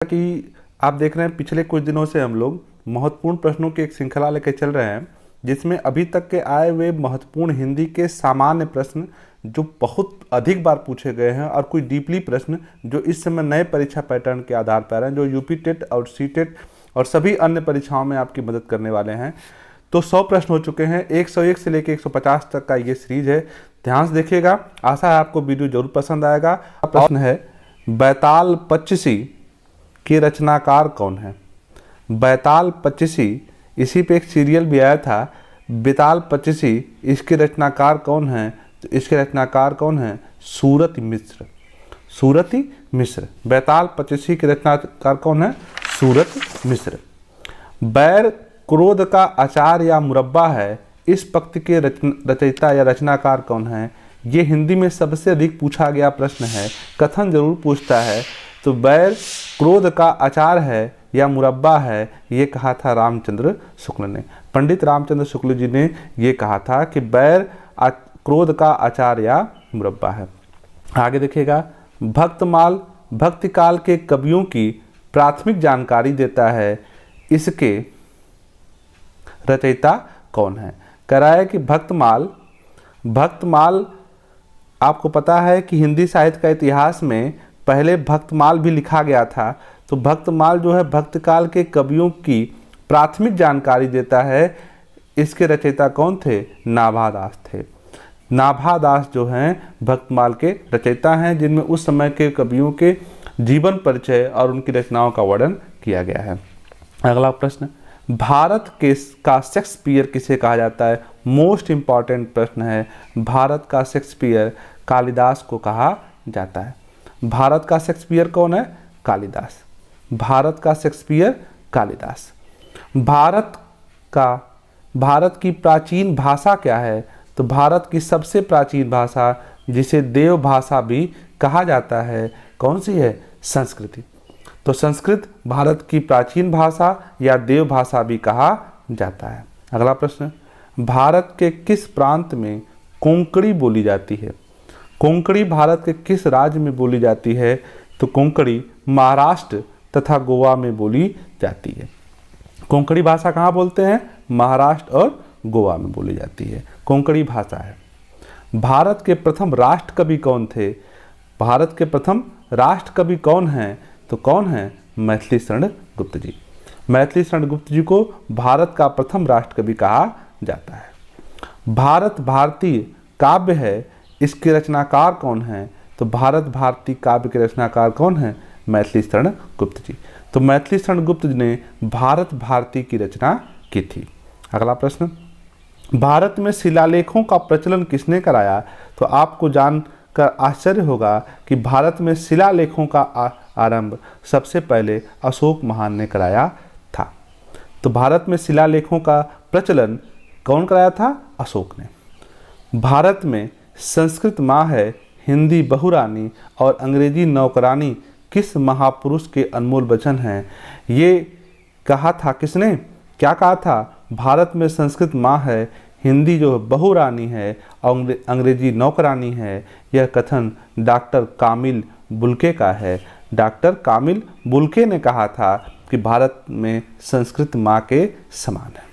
कि आप देख रहे हैं पिछले कुछ दिनों से हम लोग महत्वपूर्ण प्रश्नों की एक श्रृंखला लेकर चल रहे हैं, जिसमें अभी तक के आए हुए महत्वपूर्ण हिंदी के सामान्य प्रश्न जो बहुत अधिक बार पूछे गए हैं और कुछ डीपली प्रश्न जो इस समय नए परीक्षा पैटर्न के आधार पर हैं, जो यूपी टेट और सी टेट और सभी अन्य परीक्षाओं में आपकी मदद करने वाले हैं। तो 100 प्रश्न हो चुके हैं, 101 से लेकर 150 तक का ये सीरीज है। ध्यान से देखिएगा, आशा है आपको वीडियो जरूर पसंद आएगा। प्रश्न है, बैताल पच्चीसी के रचनाकार कौन है? बैताल पच्चीसी, इसी पे एक सीरियल भी आया था, बेताल पच्चीसी, इसके रचनाकार कौन है? तो इसके रचनाकार कौन है? सूरत मिश्र। सूरती मिश्र। बैताल पच्चीसी के रचनाकार कौन है? सूरत मिश्र। बैर क्रोध का अचार या मुरब्बा है, इस पंक्ति के रचयिता या रचनाकार कौन है? ये हिंदी में सबसे अधिक पूछा गया प्रश्न है, कथन जरूर पूछता है। तो बैर क्रोध का अचार है या मुरब्बा है, ये कहा था रामचंद्र शुक्ल ने। पंडित रामचंद्र शुक्ल जी ने ये कहा था कि बैर क्रोध का अचार या मुरब्बा है। आगे देखिएगा, भक्तमाल भक्तिकाल के कवियों की प्राथमिक जानकारी देता है, इसके रचयिता कौन है? कह रहा है कि भक्तमाल आपको पता है कि हिंदी साहित्य का इतिहास में पहले भक्तमाल भी लिखा गया था। तो भक्तमाल जो है भक्तकाल के कवियों की प्राथमिक जानकारी देता है, इसके रचयिता कौन थे? नाभादास थे। नाभादास जो हैं भक्तमाल के रचयिता हैं, जिनमें उस समय के कवियों के जीवन परिचय और उनकी रचनाओं का वर्णन किया गया है। अगला प्रश्न, भारत का शेक्सपियर किसे कहा जाता है? मोस्ट इंपॉर्टेंट प्रश्न है। भारत का शेक्सपियर कालिदास को कहा जाता है। भारत का शेक्सपियर कौन है? कालिदास। भारत का शेक्सपियर कालिदास। भारत की प्राचीन भाषा क्या है? तो भारत की सबसे प्राचीन भाषा, जिसे देव भाषा भी कहा जाता है, कौन सी है? संस्कृत। तो संस्कृत भारत की प्राचीन भाषा या देव भाषा भी कहा जाता है। अगला प्रश्न, भारत के किस प्रांत में कोंकणी बोली जाती है? कोंकणी भारत के किस राज्य में बोली जाती है? तो कोंकणी महाराष्ट्र तथा गोवा में बोली जाती है। कोंकणी भाषा कहाँ बोलते हैं? महाराष्ट्र और गोवा में बोली जाती है, कोंकणी भाषा है। भारत के प्रथम राष्ट्र कवि कौन थे? भारत के प्रथम राष्ट्र कवि कौन हैं? तो कौन है? मैथिली शरण गुप्त जी। मैथिली शरण गुप्त जी को भारत का प्रथम राष्ट्र कवि कहा जाता है। भारत भारती काव्य है, इसके रचनाकार कौन है? तो भारत भारती काव्य के रचनाकार कौन है? मैथिली शरण गुप्त जी। तो मैथिली शरण गुप्त जी ने भारत भारती की रचना की थी। अगला प्रश्न, भारत में शिलालेखों का प्रचलन किसने कराया? तो आपको जानकर आश्चर्य होगा कि भारत में शिलालेखों का आरंभ सबसे पहले अशोक महान ने कराया था। तो भारत में शिलालेखों का प्रचलन कौन कराया था? अशोक ने। भारत में संस्कृत माँ है, हिंदी बहुरानी और अंग्रेजी नौकरानी किस महापुरुष के अनमोल वचन हैं? ये कहा था किसने? क्या कहा था? भारत में संस्कृत माँ है, हिंदी जो बहुरानी है और अंग्रेजी नौकरानी है, यह कथन डॉक्टर कामिल बुल्के का है। डॉक्टर कामिल बुल्के ने कहा था कि भारत में संस्कृत माँ के समान है।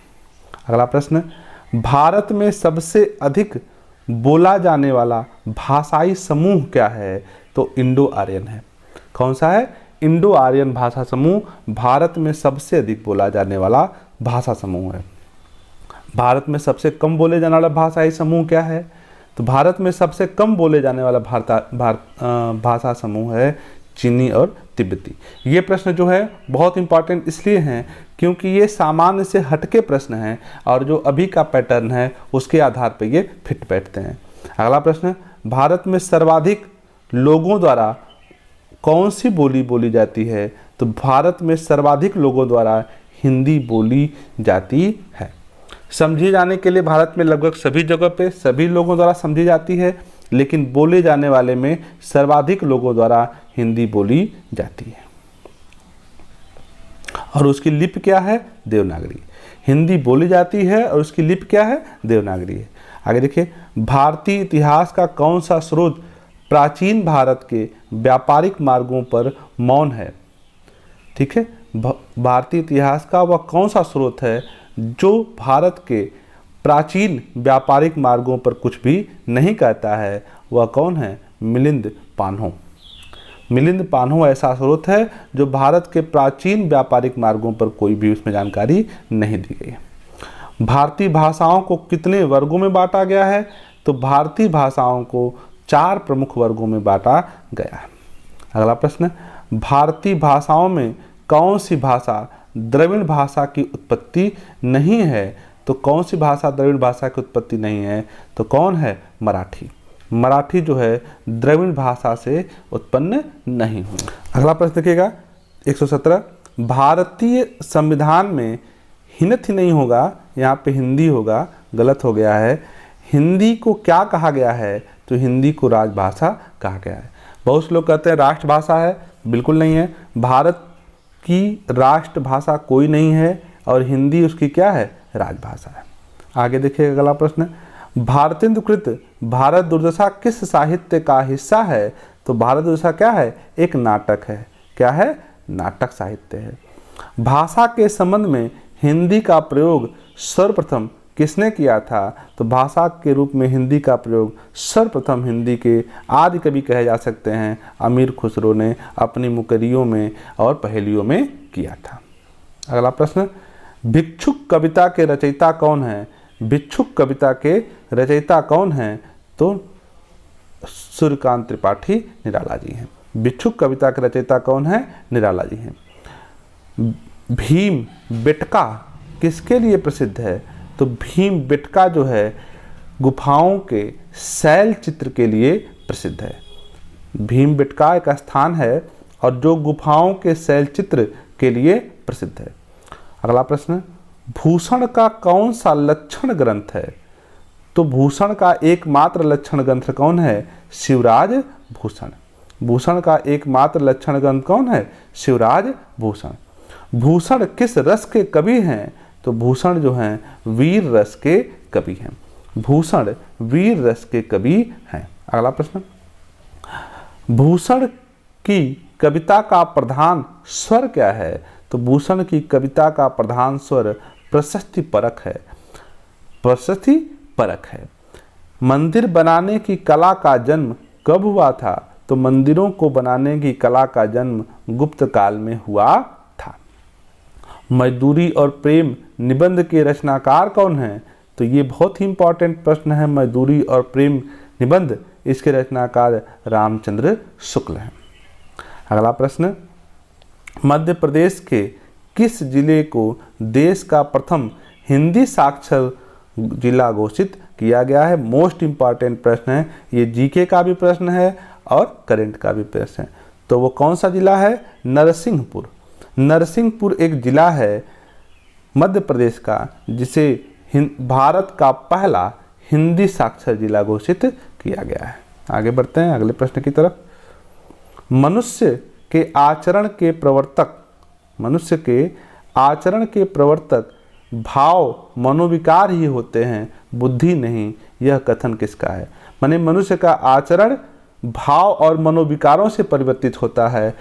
अगला प्रश्न, भारत में सबसे अधिक बोला जाने वाला भाषाई समूह क्या है? तो इंडो आर्यन है। कौन सा है? इंडो आर्यन भाषा समूह भारत में सबसे अधिक बोला जाने वाला भाषा समूह है। भारत में सबसे कम बोले जाने वाला भाषाई समूह क्या है? तो भारत में सबसे कम बोले जाने वाला भाषा समूह है चीनी और तिब्बती। ये प्रश्न जो है बहुत इंपॉर्टेंट इसलिए हैं क्योंकि ये सामान्य से हटके प्रश्न हैं और जो अभी का पैटर्न है उसके आधार पर ये फिट बैठते हैं। अगला प्रश्न, भारत में सर्वाधिक लोगों द्वारा कौन सी बोली बोली जाती है? तो भारत में सर्वाधिक लोगों द्वारा हिंदी बोली जाती है। समझे जाने के लिए भारत में लगभग सभी जगह पे सभी लोगों द्वारा समझी जाती है, लेकिन बोले जाने वाले में सर्वाधिक लोगों द्वारा हिंदी बोली जाती है। और उसकी लिपि क्या है? देवनागरी। हिंदी बोली जाती है और उसकी लिपि क्या है? देवनागरी है। आगे देखिए, भारतीय इतिहास का कौन सा स्रोत प्राचीन भारत के व्यापारिक मार्गों पर मौन है? ठीक है। भारतीय इतिहास का वह कौन सा स्रोत है जो भारत के प्राचीन व्यापारिक मार्गों पर कुछ भी नहीं कहता है? वह कौन है? मिलिंद पान्हो। मिलिंद पान्हो ऐसा स्रोत है जो भारत के प्राचीन व्यापारिक मार्गों पर कोई भी उसमें जानकारी नहीं दी गई है। भारतीय भाषाओं को कितने वर्गों में बांटा गया है? तो भारतीय भाषाओं को 4 प्रमुख वर्गों में बांटा गया है। अगला प्रश्न, भारतीय भाषाओं में कौन सी भाषा द्रविड़ भाषा की उत्पत्ति नहीं है? तो कौन सी भाषा द्रविड़ भाषा की उत्पत्ति नहीं है? तो कौन है? मराठी। मराठी जो है द्रविड़ भाषा से उत्पन्न नहीं हुई। अगला प्रश्न देखिएगा 117, भारतीय संविधान में हिंदी नहीं होगा, यहाँ पे हिंदी होगा, गलत हो गया है। हिंदी को क्या कहा गया है? तो हिंदी को राजभाषा कहा गया है। बहुत से लोग कहते हैं राष्ट्रभाषा है, बिल्कुल नहीं है। भारत की राष्ट्रभाषा कोई नहीं है और हिंदी उसकी क्या है? राजभाषा है। आगे देखिए अगला प्रश्न, भारतेंदुकृत भारत दुर्दशा किस साहित्य का हिस्सा है? तो भारत दुर्दशा क्या है? एक नाटक है। क्या है? नाटक साहित्य है। भाषा के संबंध में हिंदी का प्रयोग सर्वप्रथम किसने किया था? तो भाषा के रूप में हिंदी का प्रयोग सर्वप्रथम हिंदी के आदि कवि कहे जा सकते हैं अमीर खुसरो ने अपनी मुकरियों में और पहेलियों में किया था। अगला प्रश्न, भिक्षुक कविता के रचयिता कौन है? भिक्षुक कविता के रचयिता कौन है? तो सूर्यकांत त्रिपाठी निराला जी हैं। भिक्षुक कविता के रचयिता कौन है? निराला जी हैं। भीम बेटका किसके लिए प्रसिद्ध है? तो भीम बेटका जो है गुफाओं के शैल चित्र के लिए प्रसिद्ध है। भीम बेटका एक स्थान है और जो गुफाओं के शैल चित्र के लिए प्रसिद्ध है। अगला प्रश्न, भूषण का कौन सा लक्षण ग्रंथ है? तो भूषण का एकमात्र लक्षण ग्रंथ कौन है? शिवराज भूषण। भूषण का एकमात्र लक्षण ग्रंथ कौन है? शिवराज भूषण। भूषण किस रस के कवि हैं? तो भूषण जो हैं वीर रस के कवि हैं। भूषण वीर रस के कवि हैं। अगला प्रश्न, भूषण की कविता का प्रधान स्वर क्या है? तो भूषण की कविता का प्रधान स्वर प्रशस्ति परक है। प्रशस्ति परक है। मंदिर बनाने की कला का जन्म कब हुआ था? तो मंदिरों को बनाने की कला का जन्म गुप्त काल में हुआ था। मजदूरी और प्रेम निबंध के रचनाकार कौन हैं? तो ये बहुत ही इंपॉर्टेंट प्रश्न है। मजदूरी और प्रेम निबंध, इसके रचनाकार रामचंद्र शुक्ल हैं। अगला प्रश्न, मध्य प्रदेश के किस जिले को देश का प्रथम हिंदी साक्षर जिला घोषित किया गया है? मोस्ट इंपॉर्टेंट प्रश्न है ये। जीके का भी प्रश्न है और करंट का भी प्रश्न है। तो वो कौन सा जिला है? नरसिंहपुर। नरसिंहपुर एक जिला है मध्य प्रदेश का जिसे भारत का पहला हिंदी साक्षर जिला घोषित किया गया है। आगे बढ़ते हैं अगले प्रश्न की तरफ। मनुष्य के आचरण के प्रवर्तक, मनुष्य के आचरण के प्रवर्तक भाव मनोविकार ही होते हैं, बुद्धि नहीं। यह कथन किसका है? माने मनुष्य का आचरण भाव और मनोविकारों से परिवर्तित होता है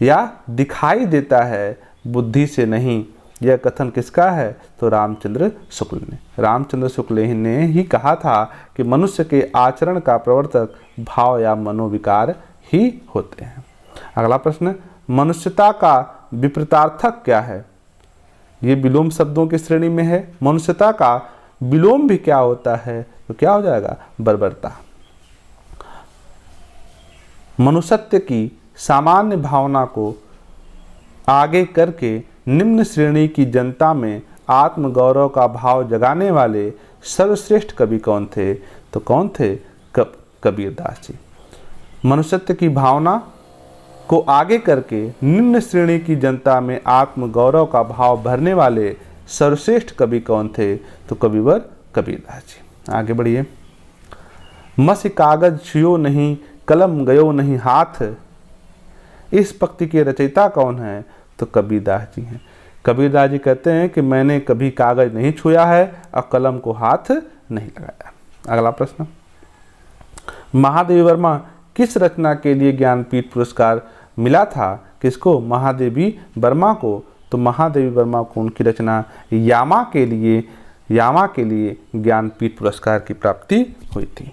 या दिखाई देता है, बुद्धि से नहीं। यह कथन किसका है? तो रामचंद्र शुक्ल ने। रामचंद्र शुक्ल ने ही कहा था कि मनुष्य के आचरण का प्रवर्तक भाव या मनोविकार ही होते हैं। अगला प्रश्न, मनुष्यता का विपरीतार्थक क्या है? ये विलोम शब्दों की श्रेणी में है। मनुष्यता का विलोम भी क्या होता है? तो क्या हो जाएगा? बर्बरता। मनुष्यत्व की सामान्य भावना को आगे करके निम्न श्रेणी की जनता में आत्मगौरव का भाव जगाने वाले सर्वश्रेष्ठ कवि कौन थे? तो कौन थे? कबीरदास जी। मनुष्यत्व की भावना को आगे करके निम्न श्रेणी की जनता में आत्मगौरव का भाव भरने वाले सर्वश्रेष्ठ कवि कौन थे? तो कविवर कबीरदास जी। आगे बढ़िए। मसी कागज छुयो नहीं, कलम गयो नहीं हाथ, इस पंक्ति के रचयिता कौन है? तो कबीरदास जी हैं। कबीरदास जी कहते हैं कि मैंने कभी कागज नहीं छुआ है और कलम को हाथ नहीं लगाया। अगला प्रश्न, महादेवी वर्मा किस रचना के लिए ज्ञानपीठ पुरस्कार मिला था? किसको? महादेवी वर्मा को। तो महादेवी वर्मा को उनकी रचना यामा के लिए ज्ञानपीठ पुरस्कार की प्राप्ति हुई थी।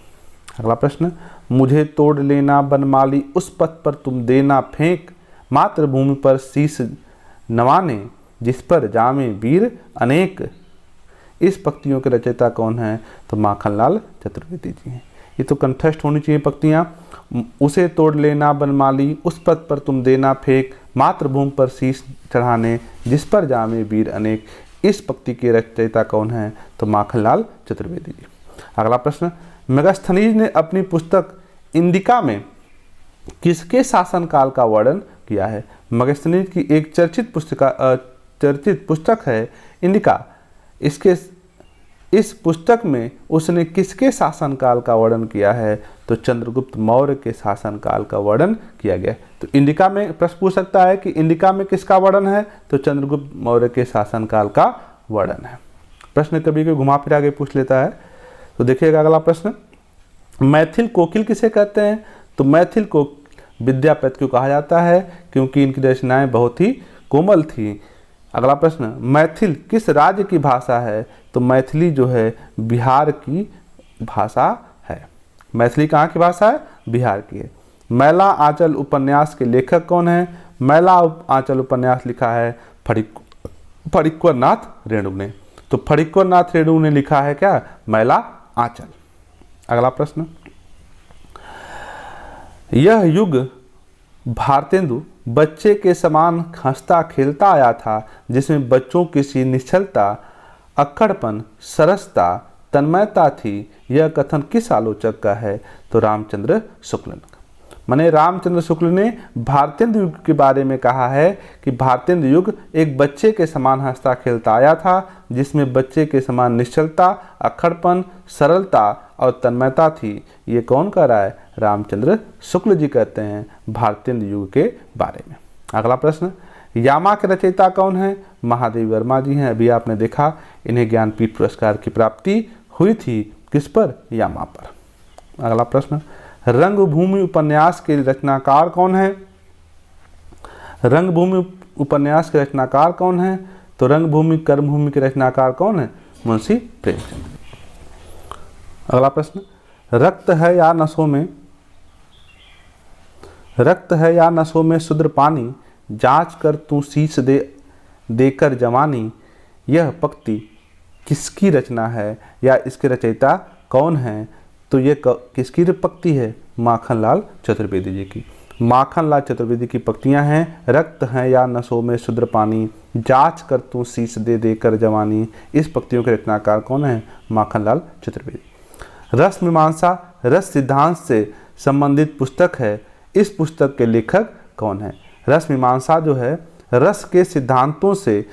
अगला प्रश्न, मुझे तोड़ लेना बनमाली उस पथ पर तुम देना फेंक, मातृभूमि पर शीश नवाने जिस पर जामे वीर अनेक। इस पंक्तियों के रचयिता कौन है? तो माखनलाल चतुर्वेदी जी हैं। ये तो कंठस्थ होनी चाहिए पंक्तियाँ। उसे तोड़ लेना बनमाली उस पथ पर तुम देना फेंक, मातृभूमि पर शीश चढ़ाने जिस पर जामे वीर अनेक। इस पंक्ति के रचयिता कौन है? तो माखनलाल चतुर्वेदी जी। अगला प्रश्न, मेगास्थनीज ने अपनी पुस्तक इंडिका में किसके शासनकाल का वर्णन किया है? मेगास्थनीज की एक चर्चित पुस्तक है इंडिका। इस पुस्तक में उसने किसके शासनकाल का वर्णन किया है? तो चंद्रगुप्त मौर्य के शासनकाल का वर्णन किया गया। तो इंडिका में प्रश्न पूछ सकता है कि इंडिका में किसका वर्णन है? तो चंद्रगुप्त मौर्य के शासनकाल का वर्णन है। प्रश्न कभी कभी घुमा फिरा के पूछ लेता है। तो देखिएगा अगला प्रश्न, मैथिल कोकिल किसे कहते हैं? तो मैथिल को विद्यापति को कहा जाता है क्योंकि इनकी रचनाएं बहुत ही कोमल थी। अगला प्रश्न, मैथिल किस राज्य की भाषा है? तो मैथिली जो है बिहार की भाषा है। मैथिली कहाँ की भाषा है? बिहार की है। मैला आंचल उपन्यास के लेखक कौन है? मैला आंचल उपन्यास लिखा है फणीश्वर नाथ रेणु ने। तो फणीश्वर नाथ रेणु ने लिखा है क्या? मैला आंचल। अगला प्रश्न, यह युग भारतेंदु बच्चे के समान हंसता खेलता आया था, जिसमें बच्चों की सी निश्चलता, अक्खड़पन, सरसता, तन्मयता थी। यह कथन किस आलोचक का है? तो रामचंद्र शुक्ल का। माने रामचंद्र शुक्ल ने भारतेंदु युग के बारे में कहा है कि भारतेंदु युग एक बच्चे के समान हंसता खेलता आया था, जिसमें बच्चे के समान निश्चलता, अक्खड़पन, सरलता और तन्मयता थी। ये कौन कह रहा है? रामचंद्र शुक्ल जी कहते हैं भारतेंदु युग के बारे में। अगला प्रश्न, यामा के रचयिता कौन है? महादेवी वर्मा जी हैं। अभी आपने देखा इन्हें ज्ञानपीठ पुरस्कार की प्राप्ति हुई थी। किस पर? यामा पर। अगला प्रश्न, रंगभूमि उपन्यास के रचनाकार कौन है? रंगभूमि उपन्यास के रचनाकार कौन है? तो रंगभूमि कर्मभूमि के रचनाकार कौन है? मुंशी प्रेमचंद। अगला प्रश्न, रक्त है या नसों में शुद्र पानी, जांच कर तू शीश देकर जवानी। यह पंक्ति किसकी रचना है या इसके रचयिता कौन है? तो ये किसकी पंक्ति है? माखनलाल चतुर्वेदी जी की। माखनलाल चतुर्वेदी की पंक्तियां हैं, रक्त है या नसों में शुद्र पानी, जांच कर तू शीश देकर जवानी। इस पंक्तियों के रचनाकार कौन है? माखनलाल चतुर्वेदी। रस मीमांसा रस सिद्धांत से संबंधित पुस्तक है। इस पुस्तक के लेखक कौन है? रस मीमांसा जो है रस के सिद्धांतों से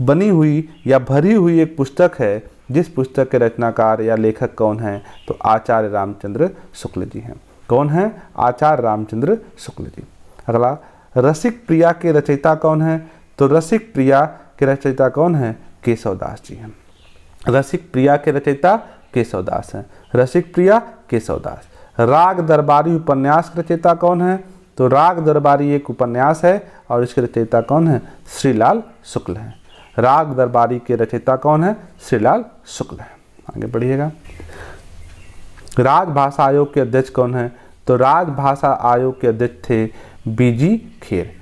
बनी हुई या भरी हुई एक पुस्तक है। जिस पुस्तक के रचनाकार या लेखक कौन है? तो आचार्य रामचंद्र शुक्ल जी हैं। कौन है? आचार्य रामचंद्र शुक्ल जी। अगला, रसिक प्रिया के रचयिता कौन है? तो रसिक प्रिया के रचयिता कौन है? केशवदास जी हैं। रसिक प्रिया के रचयिता केशवदास हैं। रसिक प्रिया केशवदास। राग दरबारी उपन्यास के रचयिता कौन है? तो राग दरबारी एक उपन्यास है और इसके रचयिता कौन है? श्रीलाल शुक्ल हैं। राग दरबारी के रचयिता कौन है? श्रीलाल शुक्ल हैं। आगे बढ़िएगा। राजभाषा आयोग के अध्यक्ष कौन है? तो राजभाषा आयोग के अध्यक्ष थे बीजी खेर।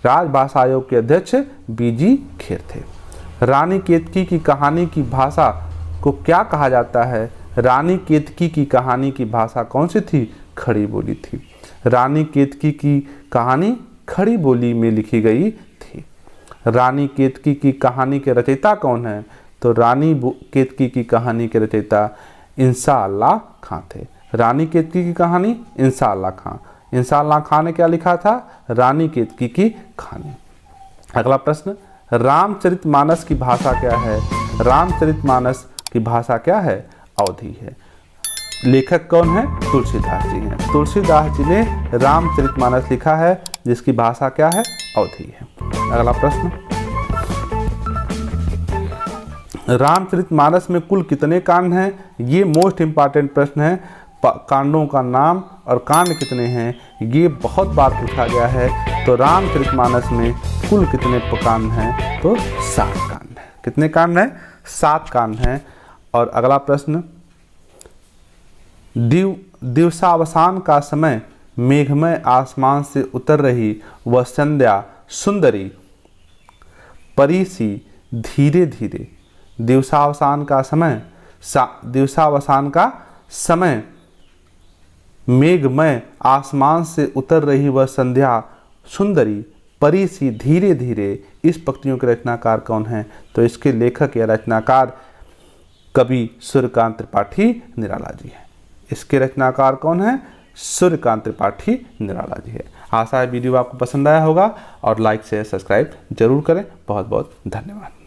राजभाषा आयोग के अध्यक्ष बीजी खेर थे। रानी केतकी की कहानी की भाषा को क्या कहा जाता है? रानी केतकी की कहानी की भाषा कौन सी थी? खड़ी बोली थी। रानी केतकी की कहानी खड़ी बोली में लिखी गई थी। रानी केतकी की कहानी के रचयिता कौन है? तो रानी केतकी की कहानी के रचयिता इंसा अल्लाह खां थे। रानी केतकी की कहानी इंसा अल्लाह खां। इंसा अल्लाह खां ने क्या लिखा था? रानी केतकी की कहानी। अगला प्रश्न, रामचरितमानस की भाषा क्या है? रामचरितमानस की भाषा क्या है? अवधी है। लेखक कौन है? तुलसीदास जी हैं। तुलसीदास जी ने रामचरितमानस लिखा है जिसकी भाषा क्या है? अवधी है। अगला प्रश्न, रामचरितमानस में कुल कितने कांड हैं? ये मोस्ट इंपॉर्टेंट प्रश्न है। कांडों का नाम और कांड कितने हैं ये बहुत बार पूछा गया है। तो रामचरितमानस में कुल कितने कांड हैं? तो 7 कांड हैं। कितने कांड हैं? 7 कांड हैं। और अगला प्रश्न, दिवसावसान का समय, मेघमय आसमान से उतर रही वह संध्या सुंदरी, परी सी धीरे धीरे। दिवसावसान का समय, दिवसावसान का समय, मेघमय आसमान से उतर रही वह संध्या सुंदरी, परी सी धीरे धीरे। इस पंक्तियों के रचनाकार कौन हैं? तो इसके लेखक या रचनाकार कवि सूर्यकांत त्रिपाठी निराला जी हैं। इसके रचनाकार कौन है? सूर्यकांत त्रिपाठी निराला जी है। आशा है वीडियो आपको पसंद आया होगा और लाइक शेयर सब्सक्राइब जरूर करें। बहुत बहुत धन्यवाद।